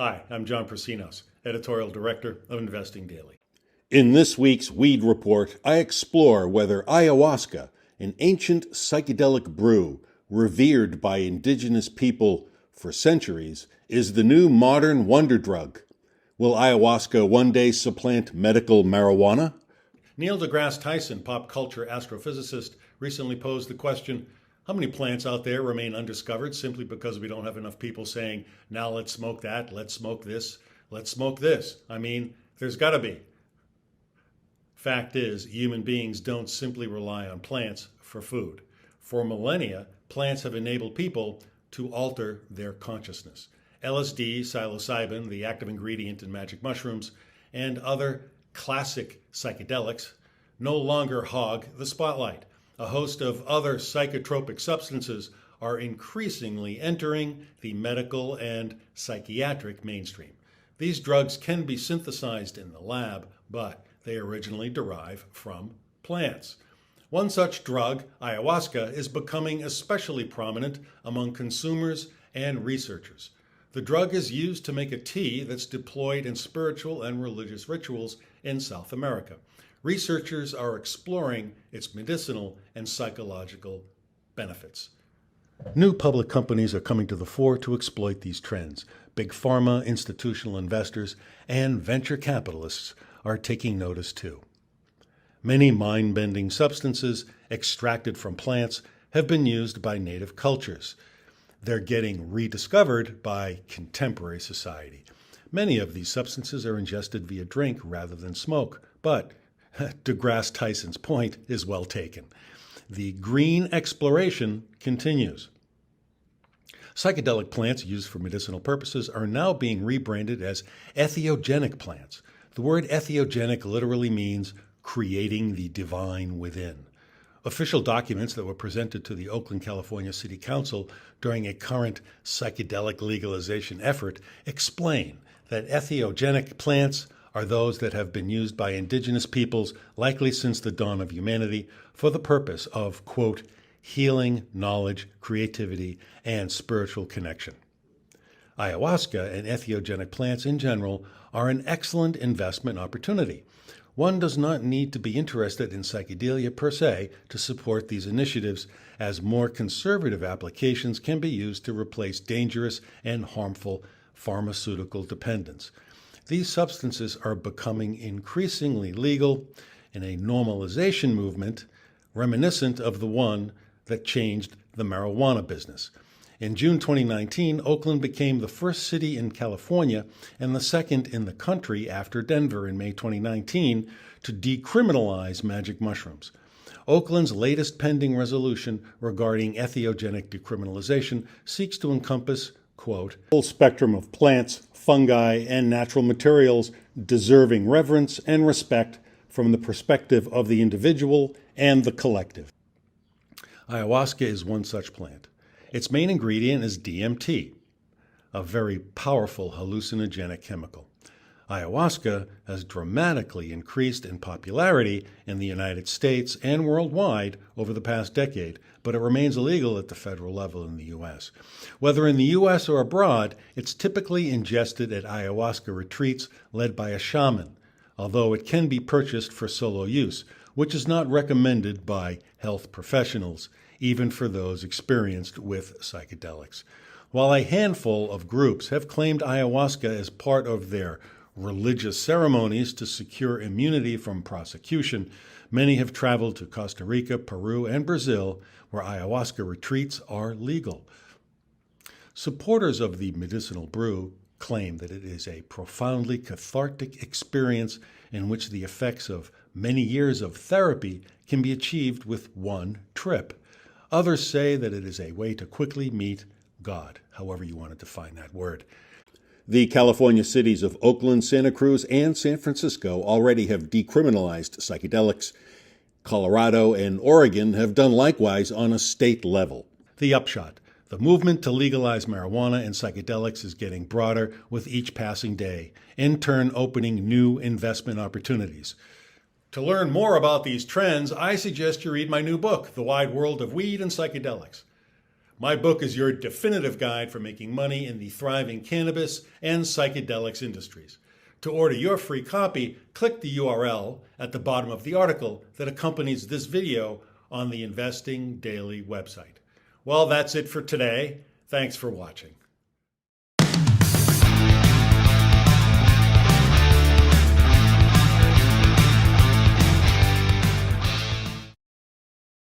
Hi, I'm John Prasinos, Editorial Director of Investing Daily. In this week's Weed Report, I explore whether ayahuasca, an ancient psychedelic brew revered by indigenous people for centuries, is the new modern wonder drug. Will ayahuasca one day supplant medical marijuana? Neil deGrasse Tyson, pop culture astrophysicist, recently posed the question, how many plants out there remain undiscovered simply because we don't have enough people saying, now let's smoke that, let's smoke this, let's smoke this? I mean, there's got to be. Fact is, human beings don't simply rely on plants for food. For millennia, plants have enabled people to alter their consciousness. LSD, psilocybin, the active ingredient in magic mushrooms, and other classic psychedelics no longer hog the spotlight. A host of other psychotropic substances are increasingly entering the medical and psychiatric mainstream. These drugs can be synthesized in the lab, but they originally derive from plants. One such drug, ayahuasca, is becoming especially prominent among consumers and researchers. The drug is used to make a tea that's deployed in spiritual and religious rituals in South America. Researchers are exploring its medicinal and psychological benefits. New public companies are coming to the fore to exploit these trends. Big Pharma, institutional investors, and venture capitalists are taking notice too. Many mind-bending substances extracted from plants have been used by native cultures. They're getting rediscovered by contemporary society. Many of these substances are ingested via drink rather than smoke, but deGrasse Tyson's point is well taken. The green exploration continues. Psychedelic plants used for medicinal purposes are now being rebranded as entheogenic plants. The word entheogenic literally means creating the divine within. Official documents that were presented to the Oakland, California City Council during a current psychedelic legalization effort explain that entheogenic plants are those that have been used by indigenous peoples, likely since the dawn of humanity, for the purpose of, quote, healing, knowledge, creativity, and spiritual connection. Ayahuasca and entheogenic plants in general are an excellent investment opportunity. One does not need to be interested in psychedelia per se to support these initiatives, as more conservative applications can be used to replace dangerous and harmful pharmaceutical dependence. These substances are becoming increasingly legal in a normalization movement reminiscent of the one that changed the marijuana business. In June 2019, Oakland became the first city in California and the second in the country after Denver in May 2019 to decriminalize magic mushrooms. Oakland's latest pending resolution regarding entheogenic decriminalization seeks to encompass, quote, full spectrum of plants, fungi, and natural materials deserving reverence and respect from the perspective of the individual and the collective. Ayahuasca is one such plant. Its main ingredient is DMT, a very powerful hallucinogenic chemical. Ayahuasca has dramatically increased in popularity in the United States and worldwide over the past decade, but it remains illegal at the federal level in the U.S. Whether in the U.S. or abroad, it's typically ingested at ayahuasca retreats led by a shaman, although it can be purchased for solo use, which is not recommended by health professionals, even for those experienced with psychedelics. While a handful of groups have claimed ayahuasca as part of their religious ceremonies to secure immunity from prosecution, many have traveled to Costa Rica, Peru, and Brazil, where ayahuasca retreats are legal. Supporters of the medicinal brew claim that it is a profoundly cathartic experience in which the effects of many years of therapy can be achieved with one trip. Others say that it is a way to quickly meet God, however you want to define that word. The California cities of Oakland, Santa Cruz, and San Francisco already have decriminalized psychedelics. Colorado and Oregon have done likewise on a state level. The upshot: the movement to legalize marijuana and psychedelics is getting broader with each passing day, in turn opening new investment opportunities. To learn more about these trends, I suggest you read my new book, The Wide World of Weed and Psychedelics. My book is your definitive guide for making money in the thriving cannabis and psychedelics industries. To order your free copy, click the URL at the bottom of the article that accompanies this video on the Investing Daily website. Well, that's it for today. Thanks for watching.